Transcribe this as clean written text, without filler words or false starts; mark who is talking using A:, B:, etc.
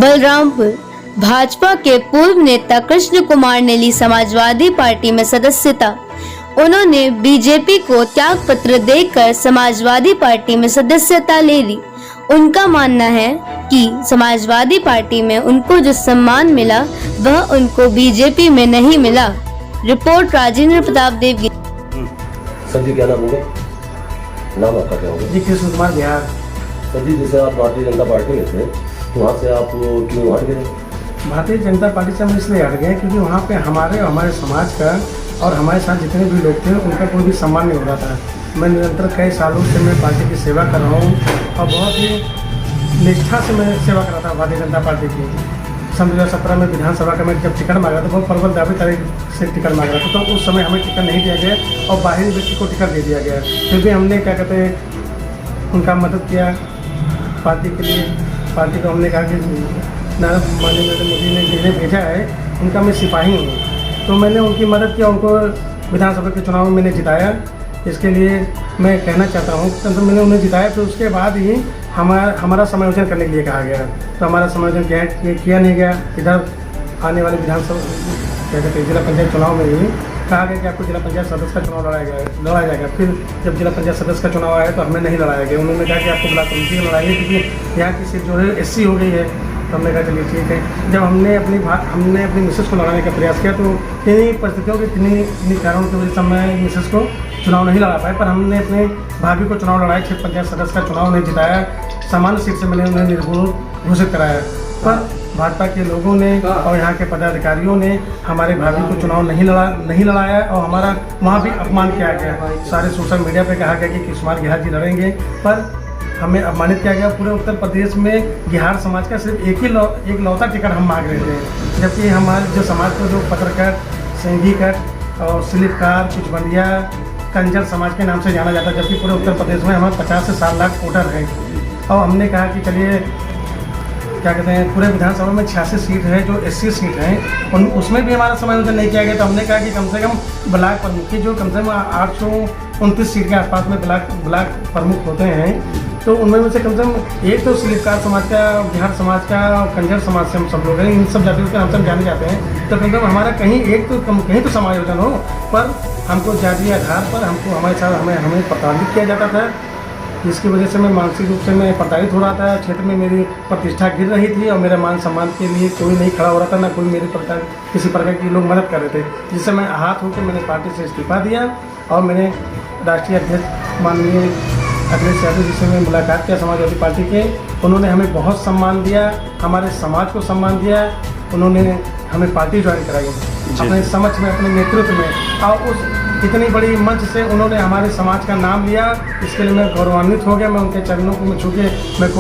A: बलरामपुर भाजपा के पूर्व नेता कृष्ण कुमार ने ली समाजवादी पार्टी में सदस्यता। उन्होंने बीजेपी को त्याग पत्र देकर समाजवादी पार्टी में सदस्यता ले ली। उनका मानना है कि समाजवादी पार्टी में उनको जो सम्मान मिला वह उनको बीजेपी में नहीं मिला। रिपोर्ट राजेंद्र प्रताप देव।
B: सर जी क्या नाम होगा? नाम आपका क्या होगा?
C: जी कृष्ण कुमार बिहार।
B: सर जी जैसे आप भारतीय जनता पार्टी में थे तो वहाँ से आप क्यों हट गए?
C: भारतीय जनता पार्टी से हम इसलिए हट गए क्योंकि वहाँ पे हमारे समाज का और हमारे साथ जितने भी लोग थे उनका कोई भी सम्मान नहीं हो रहा था। मैं निरंतर कई सालों से मैं पार्टी की सेवा कर रहा हूँ और बहुत ही निष्ठा से मैं सेवा कर रहा था भारतीय जनता पार्टी की। सन 2017 में विधानसभा का मैं जब टिकट मांगा था बहुत प्रबल दावे तारीख से टिकट मांग रहा था, तो उस समय हमें टिकट नहीं दिया गया और बाहरी व्यक्ति को टिकट दे दिया गया। फिर भी हमने क्या कहते हैं उनका मदद किया पार्टी के लिए। पार्टी को हमने कहा कि माननीय नरेंद्र मोदी ने जिन्हें भेजा है उनका मैं सिपाही हूँ, तो मैंने उनकी मदद किया, उनको विधानसभा के चुनाव में मैंने जिताया। इसके लिए मैं कहना चाहता हूँ तो मैंने उन्हें जिताया, फिर उसके बाद ही हमारा समायोजन करने के लिए कहा गया, तो हमारा समायोजन किया नहीं गया। इधर आने वाले विधानसभा क्या कहते हैं जिला पंचायत चुनाव में ही कहा गया कि आपको जिला पंचायत सदस्य का चुनाव लड़ाया जाएगा। फिर जब जिला पंचायत सदस्य का चुनाव आया तो हमें नहीं लड़ाया गया। उन्होंने कहा कि आपको ब्लॉक कमेटी में लड़ाएंगे क्योंकि यहाँ की सीट जो है SC हो गई है। तो हमने कहा चलिए ठीक है। जब हमने अपनी मिसेस को लड़ाने का प्रयास किया तो किन्हीं परिस्थितियों के किन्हीं कारणों की वजह से मैं मिसेस को चुनाव नहीं लड़ा पाए, पर हमने अपने भाभी को चुनाव लड़ाया। 6 पंचायत सदस्य का चुनाव उन्हें जिताया, सामान्य सीट से मैंने उन्हें निर्विरोध घोषित कराया। पर भाजपा के लोगों ने और यहाँ के पदाधिकारियों ने हमारे भाभी को चुनाव नहीं लड़ाया और हमारा वहाँ भी अपमान किया गया। सारे सोशल मीडिया पे कहा गया कि कृष्ण कुमार बिहार जी लड़ेंगे, पर हमें अपमानित किया गया। पूरे उत्तर प्रदेश में बिहार समाज का सिर्फ एक लौता टिकट हम मांग रहे थे, जबकि हमारे जो समाज को जो पत्रकार सिंधी कट और स्लिपकार कुचबंदिया कंजर समाज के नाम से जाना जाता है, जबकि पूरे उत्तर प्रदेश में हमारे 50 से 7 लाख वोटर हैं। और हमने कहा कि चलिए क्या कहते हैं पूरे विधानसभा में 86 सीट है जो SC सीट हैं, उसमें भी हमारा समायोजन नहीं किया गया। तो हमने कहा कि कम से कम ब्लॉक प्रमुख की जो कम से कम 829 सीट के आसपास में ब्लॉक प्रमुख होते हैं, तो उनमें से कम एक तो स्लिपकार समाज का, बिहार समाज का, कंजर समाज से हम सब लोग हैं, इन सब जातियों के नाम से हम जाने जाते हैं। तो कम से कम हमारा कहीं तो समायोजन हो, पर हमको जातीय आधार पर हमारे साथ हमें प्रताड़ित किया जाता था। जिसकी वजह से मैं मानसिक रूप से मैं प्रताड़ित हो रहा था। क्षेत्र में मेरी प्रतिष्ठा गिर रही थी और मेरे मान सम्मान के लिए कोई नहीं खड़ा हो रहा था, ना कोई मेरे किसी प्रकार की लोग मदद कर रहे थे, जिससे मैं आहत होकर मैंने पार्टी से इस्तीफा दिया और मैंने राष्ट्रीय अध्यक्ष माननीय अखिलेश यादव जी से मैं मुलाकात किया समाजवादी पार्टी के। उन्होंने हमें बहुत सम्मान दिया, हमारे समाज को सम्मान दिया। उन्होंने हमें पार्टी ज्वाइन कराई अपने समक्ष में, अपने नेतृत्व में, और उस इतनी बड़ी मंच से उन्होंने हमारे समाज का नाम लिया। इसके लिए मैं गौरवान्वित हो गया। मैं उनके चरणों को छू के मैं